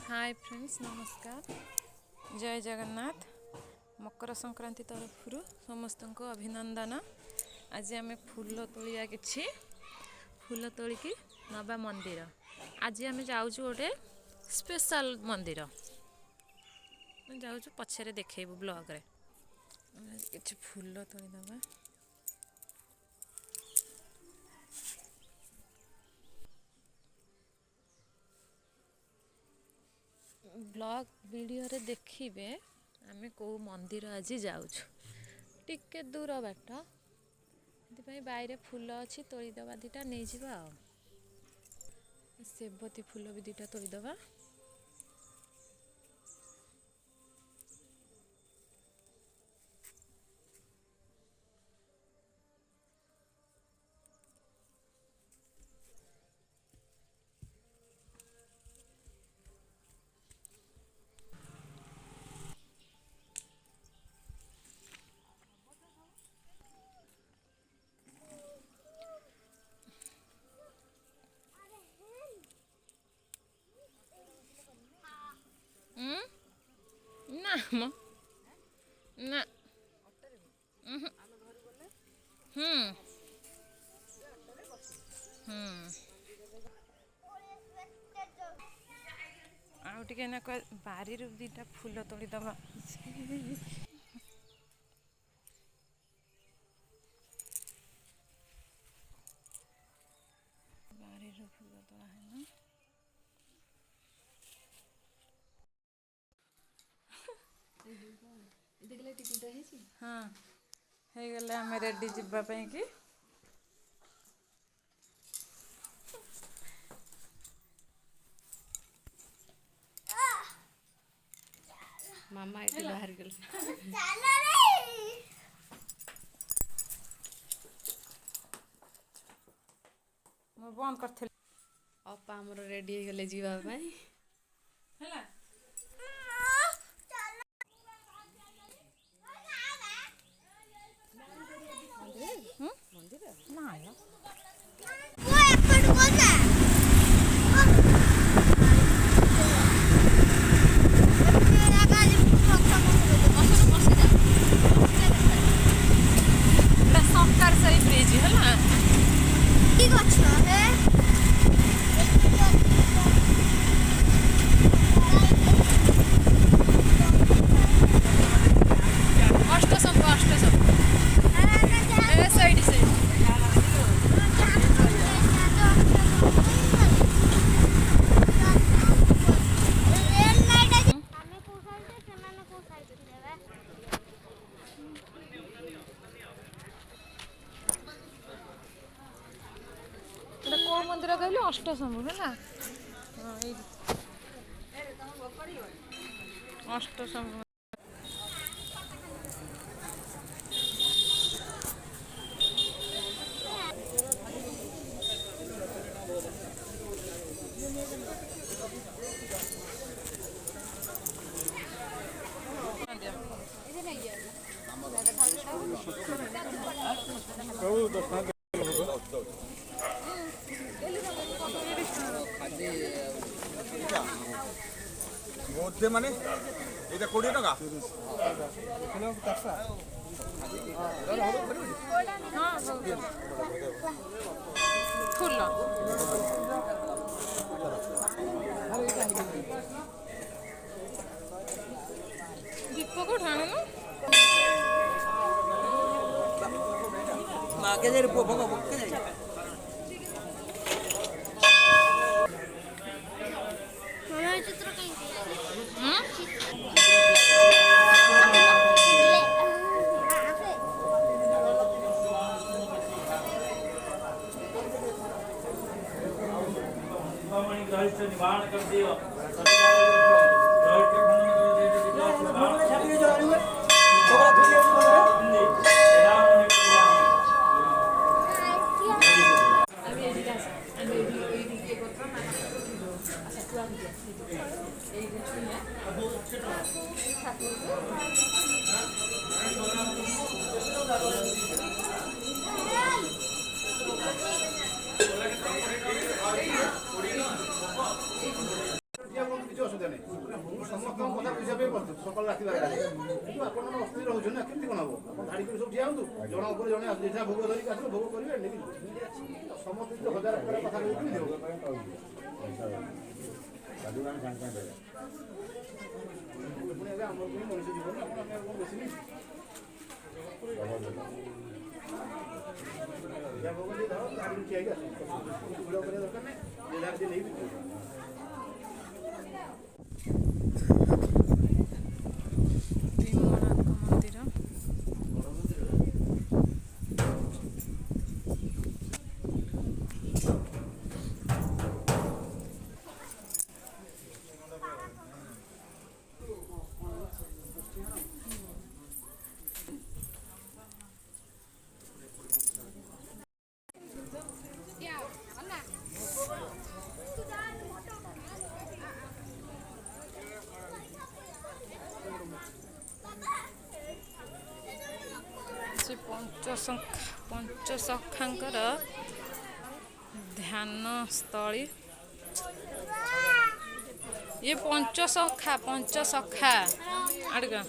Hi friends नमस्कार जय जगन्नाथ मकर संक्रांति तरफ समस्त को अभिनंदन। आज आम फूल तोलिया कि फूल तोलिकी नवा मंदिर। आज आम जाऊँ गोटे स्पेशल मंदिर जाऊँ पछरे देखु ब्लॉग रे कि फूल तोड़ीदबा। ब्लॉग वीडियो रे देखिबे आमे को मंदिर आज जाऊँ टिके दूर बाट बाहर फूल अच्छी तोड़ीदबा दीटा नहीं जावा। सेबती फूल भी दीटा तोड़ीदबा। ना ना आउ टिके ना बारी दीटा फूल तोड़ीदबा। बारी फूल तोड़ा है ना हाँ हो गले आम रेडी जावाई कि मामा ये बाहर गल बंद कर अपा हमर रेडी गले जीवा भाई है मंदिर ना ब्रिज है मंदिर कहलु अष्टशंभु है ना अष्टशंभु मध्य माने ये 20 टका फूल दीप को ठाणु मागे जे रुपो भंग मुक्के जाई चित्र कहीं निवारण कर दियो ନାହିଁ ସମସ୍ତଙ୍କ କଥା ବୁଝିବା ପାଇଁ ପ୍ରସ୍ତୁତ ସକାଳ ରାତି ବାହାରେ କିନ୍ତୁ ଆପଣ ଅସ୍ଥିର ରହୁଛନ୍ତି ନା କେମିତି କ'ଣ ହବ ଆପଣ ଧାଡ଼ି କରି ସବୁ ଠିଆ ହୁଅନ୍ତୁ ଜଣ ଉପରେ ଜଣେ ଯେଝା ଭୋଗ ଧରିକି ଆସିଲେ ଭୋଗ କରିବେ ନେଇକି ସମସ୍ତେ ଯଦି ହଜାର ପ୍ରକାର କଥା କହିବେ କେମିତି ହବ ପୁଣି ଏବେ ଆମର ପୁଣି ମଣିଷ ଜୀବନ ଆମେ ଆଉ କ'ଣ ବେଶୀ ନେଇ ଭୋଗ ଟିକେ ଧର ଧାଡ଼ିରୁ ଠିଆ ହେଇକି ଆସନ୍ତୁ ଭିଡ଼ କରିବା ଦରକାର ନାହିଁ ଯେ ଧାଡ଼ି ଟିକେ ନେଇକି ଭୀମଙ୍କ ମନ୍ଦିର ସେ ପଞ୍ଚସଖାଙ୍କର ଧ୍ୟାନ ସ୍ଥଳୀ ये पंचसखा आड़गा